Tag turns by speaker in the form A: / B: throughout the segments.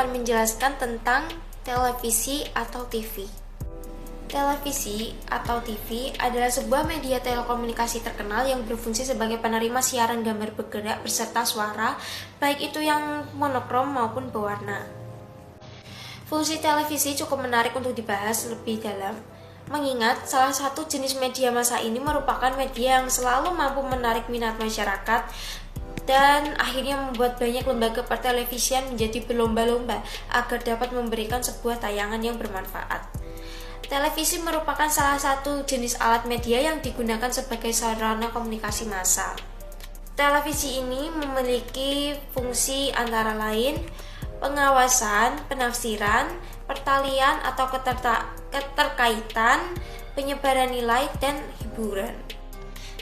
A: akan menjelaskan tentang televisi atau TV. Televisi atau TV adalah sebuah media telekomunikasi terkenal yang berfungsi sebagai penerima siaran gambar bergerak beserta suara, baik itu yang monokrom maupun berwarna. Fungsi televisi cukup menarik untuk dibahas lebih dalam, mengingat salah satu jenis media masa ini merupakan media yang selalu mampu menarik minat masyarakat dan akhirnya membuat banyak lembaga pertelevisian menjadi berlomba-lomba agar dapat memberikan sebuah tayangan yang bermanfaat. Televisi merupakan salah satu jenis alat media yang digunakan sebagai sarana komunikasi massa. Televisi ini memiliki fungsi antara lain pengawasan, penafsiran, pertalian atau keterkaitan, penyebaran nilai, dan hiburan.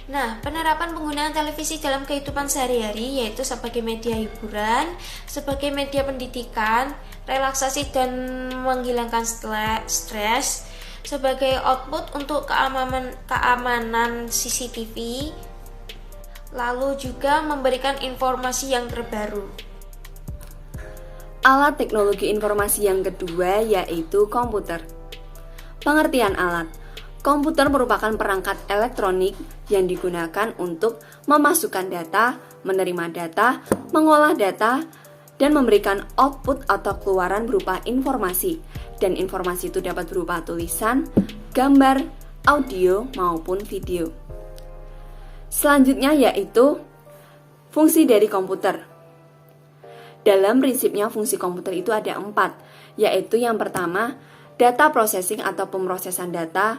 A: Nah, penerapan penggunaan televisi dalam kehidupan sehari-hari yaitu sebagai media hiburan, sebagai media pendidikan, relaksasi dan menghilangkan stres, sebagai output untuk keamanan CCTV, lalu juga memberikan informasi yang terbaru.
B: Alat teknologi informasi yang kedua yaitu komputer. Pengertian alat. Komputer merupakan perangkat elektronik yang digunakan untuk memasukkan data, menerima data, mengolah data, dan memberikan output atau keluaran berupa informasi. Dan informasi itu dapat berupa tulisan, gambar, audio, maupun video. Selanjutnya yaitu fungsi dari komputer. Dalam prinsipnya fungsi komputer itu ada 4, yaitu yang pertama, data processing atau pemrosesan data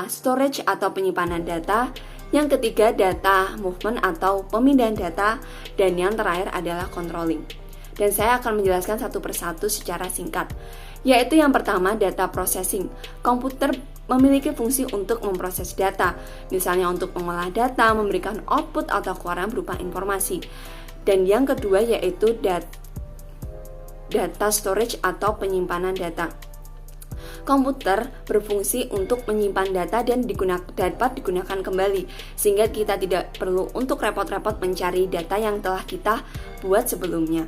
B: storage atau penyimpanan data, yang ketiga data movement atau pemindahan data, dan yang terakhir adalah controlling. Dan saya akan menjelaskan satu persatu secara singkat, yaitu yang pertama data processing. Komputer memiliki fungsi untuk memproses data, misalnya untuk mengolah data, memberikan output atau keluaran berupa informasi. Dan yang kedua yaitu data storage atau penyimpanan data. Komputer berfungsi untuk menyimpan data dan dapat digunakan kembali, sehingga kita tidak perlu untuk repot-repot mencari data yang telah kita buat sebelumnya.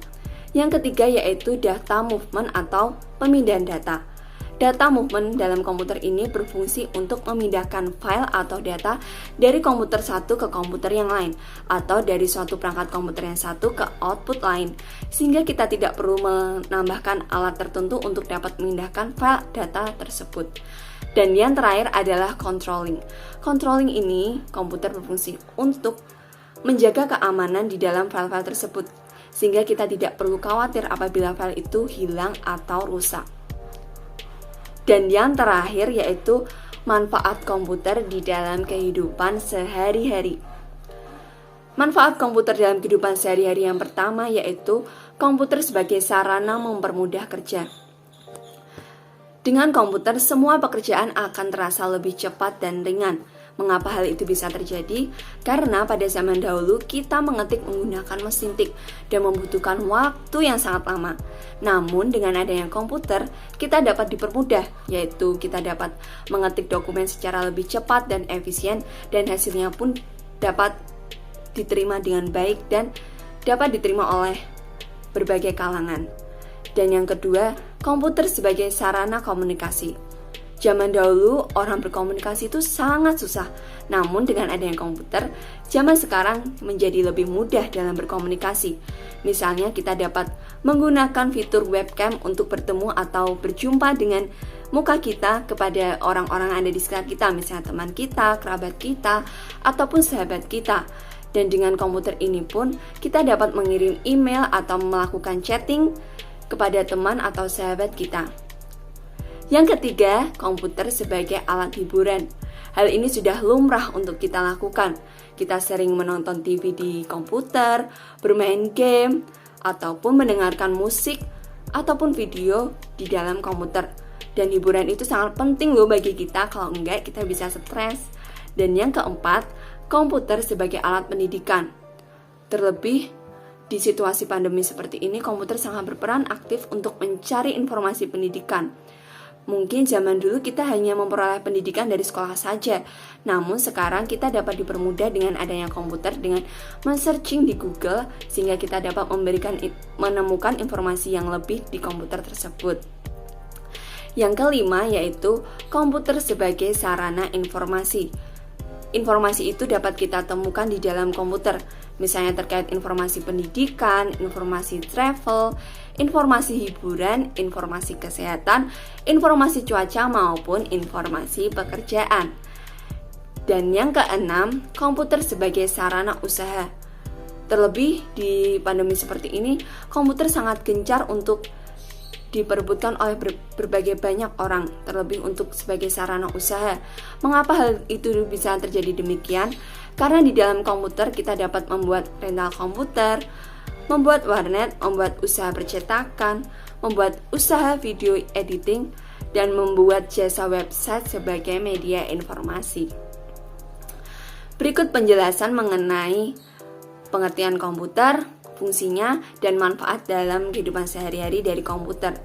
B: Yang ketiga yaitu data movement atau pemindahan data. Data movement dalam komputer ini berfungsi untuk memindahkan file atau data dari komputer satu ke komputer yang lain, atau dari suatu perangkat komputer yang satu ke output lain, sehingga kita tidak perlu menambahkan alat tertentu untuk dapat memindahkan file data tersebut. Dan yang terakhir adalah controlling. Controlling ini komputer berfungsi untuk menjaga keamanan di dalam file-file tersebut, sehingga kita tidak perlu khawatir apabila file itu hilang atau rusak. Dan yang terakhir yaitu manfaat komputer di dalam kehidupan sehari-hari. Manfaat komputer dalam kehidupan sehari-hari yang pertama yaitu komputer sebagai sarana mempermudah kerja. Dengan komputer, semua pekerjaan akan terasa lebih cepat dan ringan. Mengapa hal itu bisa terjadi? Karena pada zaman dahulu kita mengetik menggunakan mesin tik dan membutuhkan waktu yang sangat lama. Namun dengan adanya komputer, kita dapat dipermudah, yaitu kita dapat mengetik dokumen secara lebih cepat dan efisien, dan hasilnya pun dapat diterima dengan baik dan dapat diterima oleh berbagai kalangan. Dan yang kedua, komputer sebagai sarana komunikasi. Zaman dahulu orang berkomunikasi itu sangat susah. Namun dengan adanya komputer, zaman sekarang menjadi lebih mudah dalam berkomunikasi. Misalnya kita dapat menggunakan fitur webcam untuk bertemu atau berjumpa dengan muka kita kepada orang-orang yang ada di sekitar kita, misalnya teman kita, kerabat kita, ataupun sahabat kita. Dan dengan komputer ini pun kita dapat mengirim email atau melakukan chatting kepada teman atau sahabat kita. Yang ketiga, komputer sebagai alat hiburan. Hal ini sudah lumrah untuk kita lakukan. Kita sering menonton TV di komputer, bermain game, ataupun mendengarkan musik, ataupun video di dalam komputer. Dan hiburan itu sangat penting loh bagi kita, kalau enggak kita bisa stres. Dan yang keempat, komputer sebagai alat pendidikan. Terlebih, di situasi pandemi seperti ini, komputer sangat berperan aktif untuk mencari informasi pendidikan. Mungkin zaman dulu kita hanya memperoleh pendidikan dari sekolah saja, namun sekarang kita dapat dipermudah dengan adanya komputer dengan men-searching di Google, sehingga kita dapat menemukan informasi yang lebih di komputer tersebut. Yang kelima yaitu komputer sebagai sarana informasi. Informasi itu dapat kita temukan di dalam komputer, misalnya terkait informasi pendidikan, informasi travel, informasi hiburan, informasi kesehatan, informasi cuaca maupun informasi pekerjaan. Dan yang keenam, komputer sebagai sarana usaha. Terlebih di pandemi seperti ini, komputer sangat gencar untuk diperebutkan oleh berbagai banyak orang, terlebih untuk sebagai sarana usaha. Mengapa hal itu bisa terjadi demikian? Karena di dalam komputer kita dapat membuat rental komputer, membuat warnet, membuat usaha percetakan, membuat usaha video editing, dan membuat jasa website sebagai media informasi. Berikut penjelasan mengenai pengertian komputer, fungsinya, dan manfaat dalam kehidupan sehari-hari dari komputer.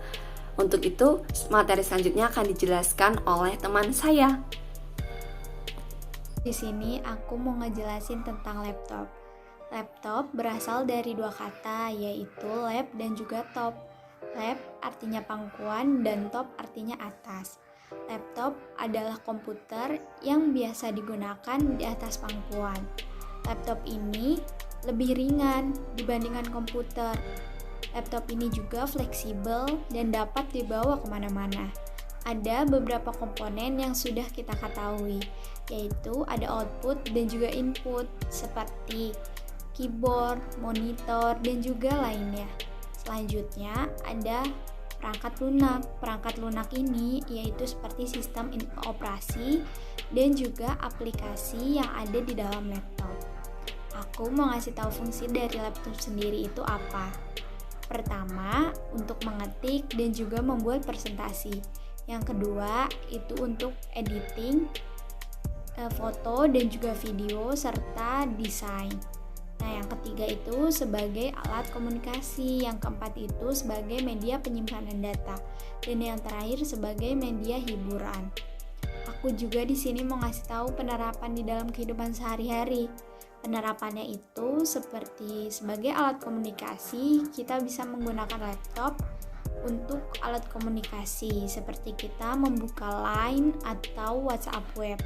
B: Untuk itu, materi selanjutnya akan dijelaskan oleh teman saya.
C: Di sini aku mau ngejelasin tentang laptop. Laptop berasal dari dua kata, yaitu lap dan juga top. Lap artinya pangkuan dan top artinya atas. Laptop adalah komputer yang biasa digunakan di atas pangkuan. Laptop ini lebih ringan dibandingkan komputer. Laptop ini juga fleksibel dan dapat dibawa kemana-mana. Ada beberapa komponen yang sudah kita ketahui, yaitu ada output dan juga input, seperti keyboard, monitor, dan juga lainnya. Selanjutnya ada perangkat lunak. Perangkat lunak ini yaitu seperti sistem operasi dan juga aplikasi yang ada di dalam laptop. Aku mau ngasih tahu fungsi dari laptop sendiri itu apa. Pertama, untuk mengetik dan juga membuat presentasi. Yang kedua, itu untuk editing foto dan juga video serta desain. Nah, yang ketiga itu sebagai alat komunikasi, yang keempat itu sebagai media penyimpanan data, dan yang terakhir sebagai media hiburan. Aku juga di sini mau ngasih tahu penerapan di dalam kehidupan sehari-hari. Penerapannya itu seperti sebagai alat komunikasi, kita bisa menggunakan laptop untuk alat komunikasi, seperti kita membuka Line atau WhatsApp web.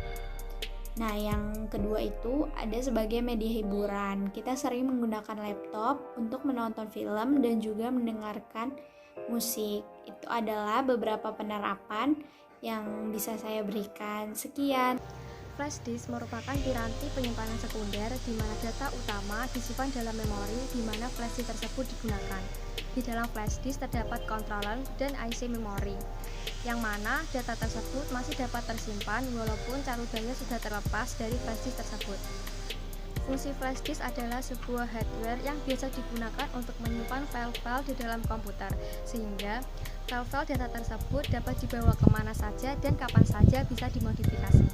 C: Nah, yang kedua itu ada sebagai media hiburan. Kita sering menggunakan laptop untuk menonton film dan juga mendengarkan musik. Itu adalah beberapa penerapan yang bisa saya berikan. Sekian.
D: Flash disk merupakan piranti penyimpanan sekunder di mana data utama disimpan dalam memori di mana flash disk tersebut digunakan. Di dalam flash disk terdapat controller dan IC memori, yang mana data tersebut masih dapat tersimpan walaupun carudanya sudah terlepas dari flash disk tersebut. Fungsi flash disk adalah sebuah hardware yang biasa digunakan untuk menyimpan file-file di dalam komputer, sehingga file-file data tersebut dapat dibawa kemana saja dan kapan saja bisa dimodifikasi.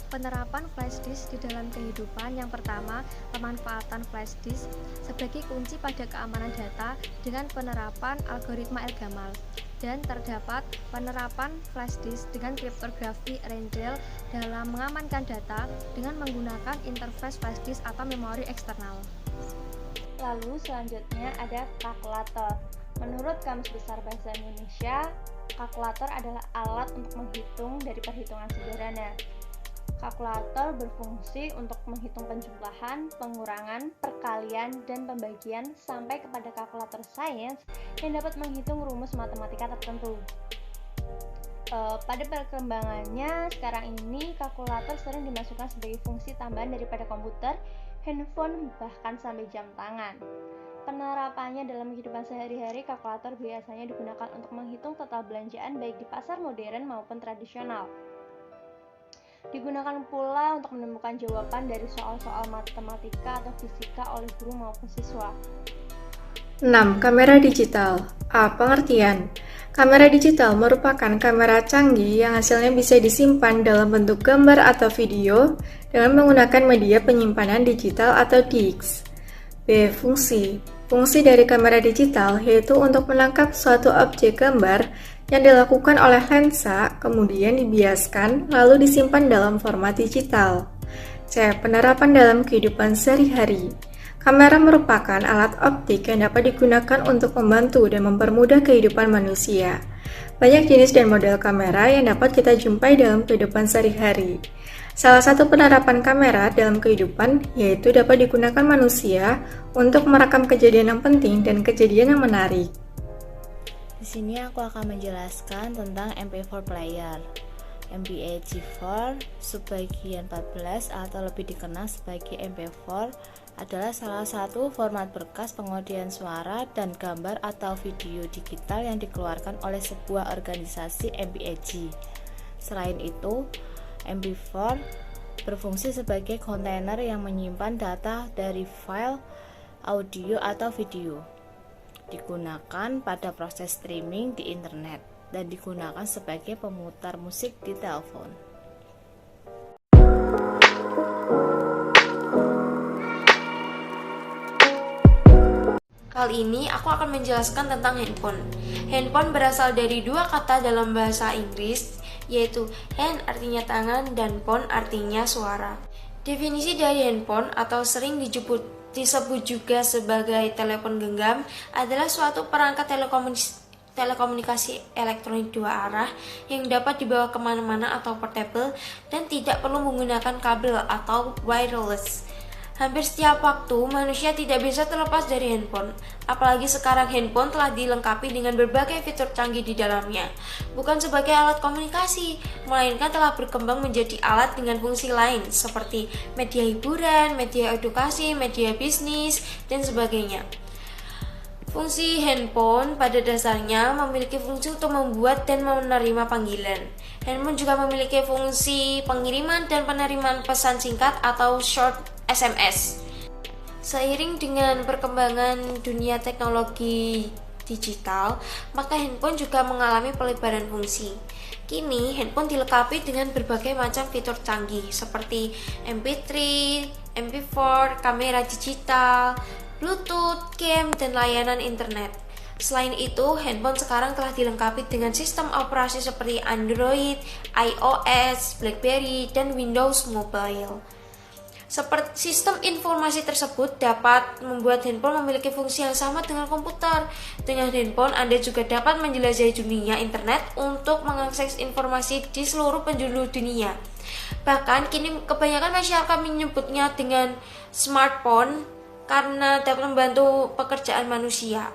D: Penerapan flash disk di dalam kehidupan. Yang pertama, pemanfaatan flash disk sebagai kunci pada keamanan data dengan penerapan algoritma El-Gamal, dan terdapat penerapan flash disk dengan kriptografi Rendell dalam mengamankan data dengan menggunakan interface flash disk atau memori eksternal.
E: Lalu selanjutnya ada kalkulator. Menurut Kamus Besar Bahasa Indonesia, kalkulator adalah alat untuk menghitung dari perhitungan sederhana. Kalkulator berfungsi untuk menghitung penjumlahan, pengurangan, perkalian, dan pembagian sampai kepada kalkulator sains yang dapat menghitung rumus matematika tertentu. Pada perkembangannya, sekarang ini kalkulator sering dimasukkan sebagai fungsi tambahan daripada komputer, handphone, bahkan sampai jam tangan. Penerapannya dalam kehidupan sehari-hari, kalkulator biasanya digunakan untuk menghitung total belanjaan baik di pasar modern maupun tradisional. Digunakan pula untuk menemukan jawaban dari soal-soal matematika atau fisika oleh guru maupun siswa.
F: 6. Kamera digital. A. Pengertian. Kamera digital merupakan kamera canggih yang hasilnya bisa disimpan dalam bentuk gambar atau video dengan menggunakan media penyimpanan digital atau disk. B. Fungsi. Fungsi dari kamera digital yaitu untuk menangkap suatu objek gambar yang dilakukan oleh lensa, kemudian dibiaskan lalu disimpan dalam format digital. C. Penerapan dalam kehidupan sehari-hari. Kamera merupakan alat optik yang dapat digunakan untuk membantu dan mempermudah kehidupan manusia. Banyak jenis dan model kamera yang dapat kita jumpai dalam kehidupan sehari-hari. Salah satu penerapan kamera dalam kehidupan yaitu dapat digunakan manusia untuk merekam kejadian yang penting dan kejadian yang menarik.
G: Di sini aku akan menjelaskan tentang MP4 player. MPEG-4 subbagian 14 atau lebih dikenal sebagai MP4 adalah salah satu format berkas pengaudian suara dan gambar atau video digital yang dikeluarkan oleh sebuah organisasi MPEG. Selain itu, MP4 berfungsi sebagai kontainer yang menyimpan data dari file audio atau video. Digunakan pada proses streaming di internet dan digunakan sebagai pemutar musik di telepon.
A: Kali ini aku akan menjelaskan tentang handphone. Handphone berasal dari dua kata dalam bahasa Inggris, yaitu hand artinya tangan dan phone artinya suara. Definisi dari handphone atau sering disebut juga sebagai telepon genggam adalah suatu perangkat telekomunikasi elektronik dua arah yang dapat dibawa kemana-mana atau portable dan tidak perlu menggunakan kabel atau wireless. Hampir setiap waktu, manusia tidak bisa terlepas dari handphone. Apalagi sekarang handphone telah dilengkapi dengan berbagai fitur canggih di dalamnya. Bukan sebagai alat komunikasi, melainkan telah berkembang menjadi alat dengan fungsi lain seperti media hiburan, media edukasi, media bisnis, dan sebagainya. Fungsi handphone pada dasarnya memiliki fungsi untuk membuat dan menerima panggilan. Handphone juga memiliki fungsi pengiriman dan penerimaan pesan singkat atau short SMS. Seiring dengan perkembangan dunia teknologi digital, maka handphone juga mengalami pelebaran fungsi. Kini, handphone dilengkapi dengan berbagai macam fitur canggih seperti MP3, MP4, kamera digital, Bluetooth, game, dan layanan internet. Selain itu, handphone sekarang telah dilengkapi dengan sistem operasi seperti Android, iOS, BlackBerry, dan Windows Mobile. Seperti sistem informasi tersebut dapat membuat handphone memiliki fungsi yang sama dengan komputer. Dengan handphone, Anda juga dapat menjelajahi dunia internet untuk mengakses informasi di seluruh penjuru dunia. Bahkan, kini kebanyakan masyarakat menyebutnya dengan smartphone karena dapat membantu pekerjaan manusia.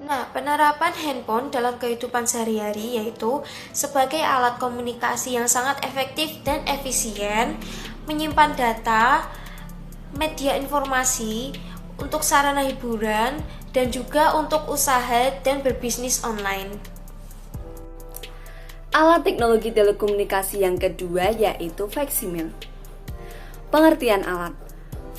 A: Nah, penerapan handphone dalam kehidupan sehari-hari yaitu sebagai alat komunikasi yang sangat efektif dan efisien, menyimpan data, media informasi, untuk sarana hiburan, dan juga untuk usaha dan berbisnis online.
B: Alat teknologi telekomunikasi yang kedua yaitu faksimil. Pengertian alat.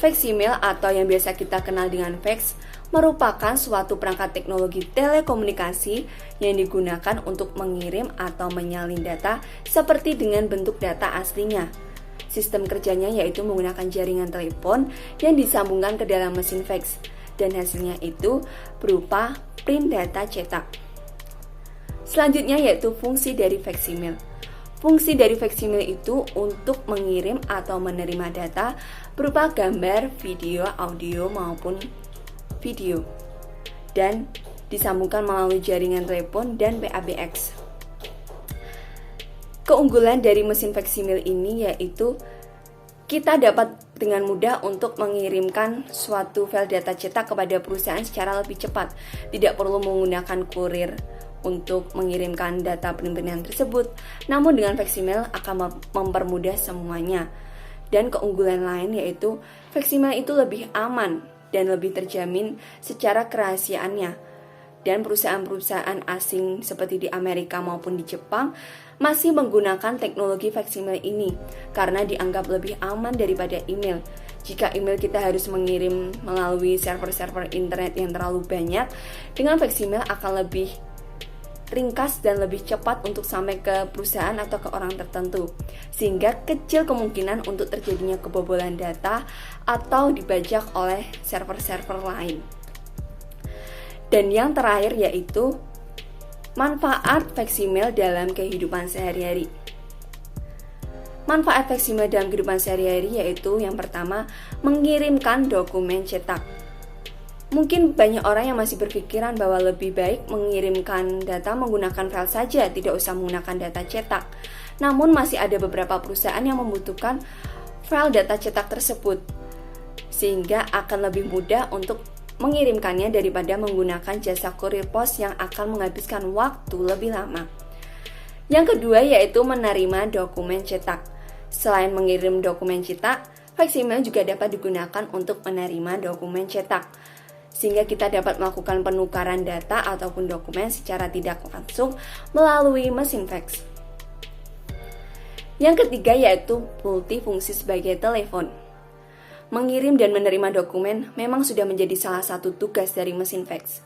B: Faksimil atau yang biasa kita kenal dengan fax merupakan suatu perangkat teknologi telekomunikasi yang digunakan untuk mengirim atau menyalin data seperti dengan bentuk data aslinya. Sistem kerjanya yaitu menggunakan jaringan telepon yang disambungkan ke dalam mesin fax dan hasilnya itu berupa print data cetak. Selanjutnya yaitu fungsi dari faksimil. Fungsi dari faksimil itu untuk mengirim atau menerima data berupa gambar, video, audio maupun video dan disambungkan melalui jaringan telepon dan PABX. Keunggulan dari mesin faksimil ini yaitu kita dapat dengan mudah untuk mengirimkan suatu file data cetak kepada perusahaan secara lebih cepat. Tidak perlu menggunakan kurir untuk mengirimkan data printeran tersebut. Namun dengan faksimil akan mempermudah semuanya. Dan keunggulan lain yaitu faksimil itu lebih aman dan lebih terjamin secara kerahasiaannya. Dan perusahaan-perusahaan asing seperti di Amerika maupun di Jepang masih menggunakan teknologi faksimil ini karena dianggap lebih aman daripada email. Jika email kita harus mengirim melalui server-server internet yang terlalu banyak, dengan faksimil akan lebih ringkas dan lebih cepat untuk sampai ke perusahaan atau ke orang tertentu, sehingga kecil kemungkinan untuk terjadinya kebobolan data atau dibajak oleh server-server lain. Dan yang terakhir yaitu Manfaat faksimil dalam kehidupan sehari-hari. Manfaat faksimil dalam kehidupan sehari-hari yaitu yang pertama, mengirimkan dokumen cetak. Mungkin banyak orang yang masih berpikiran bahwa lebih baik mengirimkan data menggunakan file saja, tidak usah menggunakan data cetak. Namun masih ada beberapa perusahaan yang membutuhkan file data cetak tersebut, sehingga akan lebih mudah untuk mengirimkannya daripada menggunakan jasa kurir pos yang akan menghabiskan waktu lebih lama. Yang kedua yaitu menerima dokumen cetak. Selain mengirim dokumen cetak, faksimil juga dapat digunakan untuk menerima dokumen cetak, sehingga kita dapat melakukan penukaran data ataupun dokumen secara tidak langsung melalui mesin fax. Yang ketiga yaitu multifungsi sebagai telepon. Mengirim dan menerima dokumen memang sudah menjadi salah satu tugas dari mesin fax.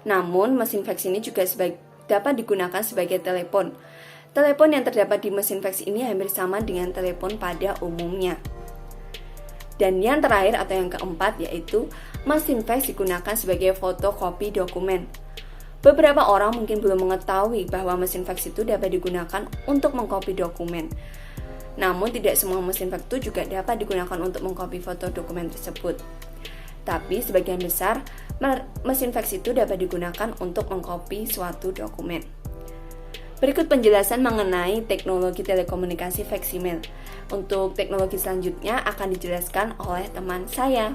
B: Namun, mesin fax ini juga dapat digunakan sebagai telepon. Telepon yang terdapat di mesin fax ini hampir sama dengan telepon pada umumnya. Dan yang terakhir atau yang keempat yaitu mesin fax digunakan sebagai fotokopi dokumen. Beberapa orang mungkin belum mengetahui bahwa mesin fax itu dapat digunakan untuk mengkopi dokumen. Namun tidak semua mesin fax itu juga dapat digunakan untuk mengkopi foto dokumen tersebut. Tapi sebagian besar mesin fax itu dapat digunakan untuk mengkopi suatu dokumen. Berikut penjelasan mengenai teknologi telekomunikasi faksimil. Untuk teknologi selanjutnya akan dijelaskan oleh teman saya.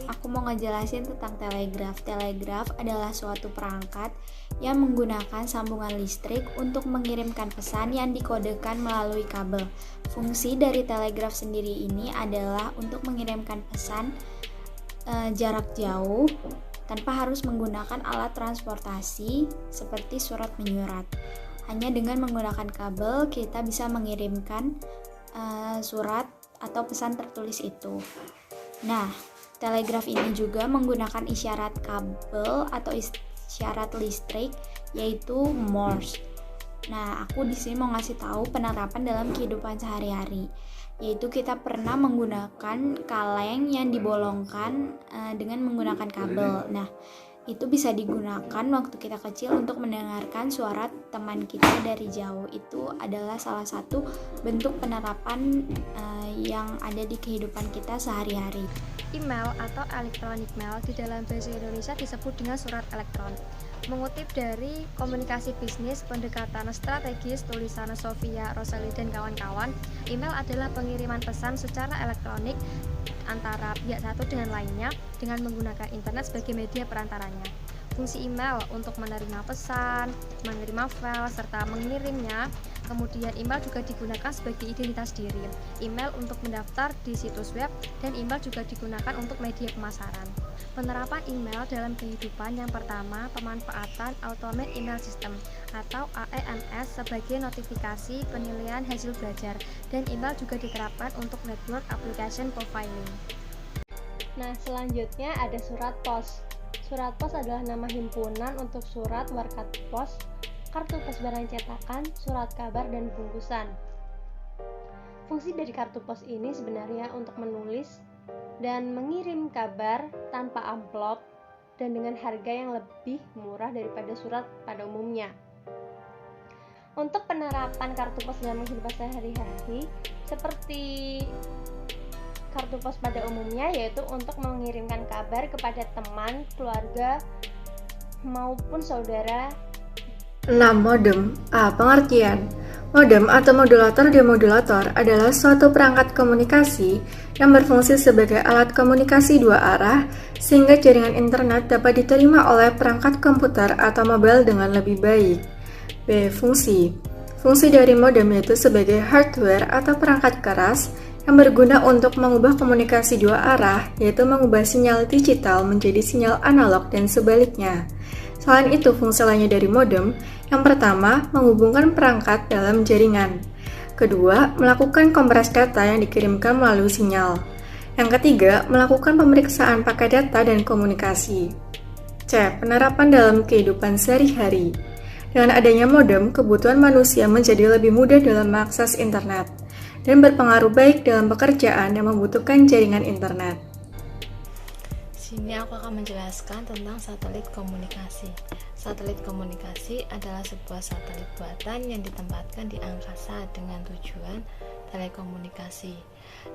C: Aku mau ngejelasin tentang telegraf. Telegraf adalah suatu perangkat yang menggunakan sambungan listrik untuk mengirimkan pesan yang dikodekan melalui kabel. Fungsi dari telegraf sendiri ini adalah untuk mengirimkan pesan jarak jauh tanpa harus menggunakan alat transportasi seperti surat menyurat. Hanya dengan menggunakan kabel kita bisa mengirimkan surat atau pesan tertulis itu. Nah, telegraf ini juga menggunakan isyarat kabel atau isyarat listrik yaitu Morse. Nah, aku di sini mau ngasih tahu penerapan dalam kehidupan sehari-hari, yaitu kita pernah menggunakan kaleng yang dibolongkan dengan menggunakan kabel. Nah, itu bisa digunakan waktu kita kecil untuk mendengarkan suara teman kita dari jauh. Itu adalah salah satu bentuk penerapan yang ada di kehidupan kita sehari-hari.
D: Email atau electronic mail di dalam bahasa Indonesia disebut dengan surat elektron. Mengutip dari Komunikasi Bisnis Pendekatan Strategis tulisan Sofia Rosali dan kawan-kawan, email adalah pengiriman pesan secara elektronik antara pihak satu dengan lainnya dengan menggunakan internet sebagai media perantaranya. Fungsi email untuk menerima pesan, menerima file, serta mengirimnya. Kemudian email juga digunakan sebagai identitas diri. Email untuk mendaftar di situs web, dan email juga digunakan untuk media pemasaran. Penerapan email dalam kehidupan yang pertama, pemanfaatan Automate Email System atau AEMS sebagai notifikasi penilaian hasil belajar, dan email juga diterapkan untuk network application profiling.
E: Nah, selanjutnya ada surat pos. Surat pos adalah nama himpunan untuk surat warkat pos, kartu pos barang cetakan, surat kabar, dan bungkusan. Fungsi dari kartu pos ini sebenarnya untuk menulis dan mengirim kabar tanpa amplop dan dengan harga yang lebih murah daripada surat pada umumnya. Untuk penerapan kartu pos dalam kehidupan sehari-hari seperti kartu pos pada umumnya, yaitu untuk mengirimkan kabar kepada teman, keluarga, maupun saudara.
F: 6. Modem. A. Pengertian. Modem atau modulator-demodulator adalah suatu perangkat komunikasi yang berfungsi sebagai alat komunikasi dua arah sehingga jaringan internet dapat diterima oleh perangkat komputer atau mobile dengan lebih baik. B. Fungsi. Fungsi dari modem yaitu sebagai hardware atau perangkat keras yang berguna untuk mengubah komunikasi dua arah, yaitu mengubah sinyal digital menjadi sinyal analog dan sebaliknya. Selain itu, fungsi lainnya dari modem, yang pertama, menghubungkan perangkat dalam jaringan. Kedua, melakukan kompres data yang dikirimkan melalui sinyal. Yang ketiga, melakukan pemeriksaan pakai data dan komunikasi. C. Penerapan dalam kehidupan sehari-hari. Dengan adanya modem, kebutuhan manusia menjadi lebih mudah dalam mengakses internet dan berpengaruh baik dalam pekerjaan yang membutuhkan jaringan internet.
G: Sini aku akan menjelaskan tentang satelit komunikasi. Satelit komunikasi adalah sebuah satelit buatan yang ditempatkan di angkasa dengan tujuan telekomunikasi.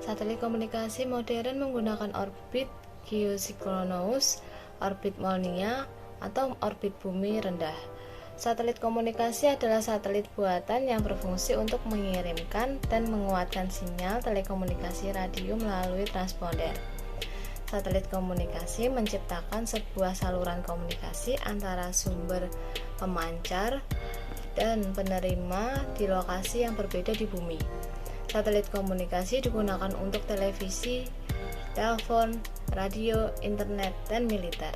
G: Satelit komunikasi modern menggunakan orbit geosinkronous, orbit Molniya, atau orbit bumi rendah. Satelit komunikasi adalah satelit buatan yang berfungsi untuk mengirimkan dan menguatkan sinyal telekomunikasi radio melalui transponder. Satelit komunikasi menciptakan sebuah saluran komunikasi antara sumber pemancar dan penerima di lokasi yang berbeda di bumi. Satelit komunikasi digunakan untuk televisi, telepon, radio, internet, dan militer.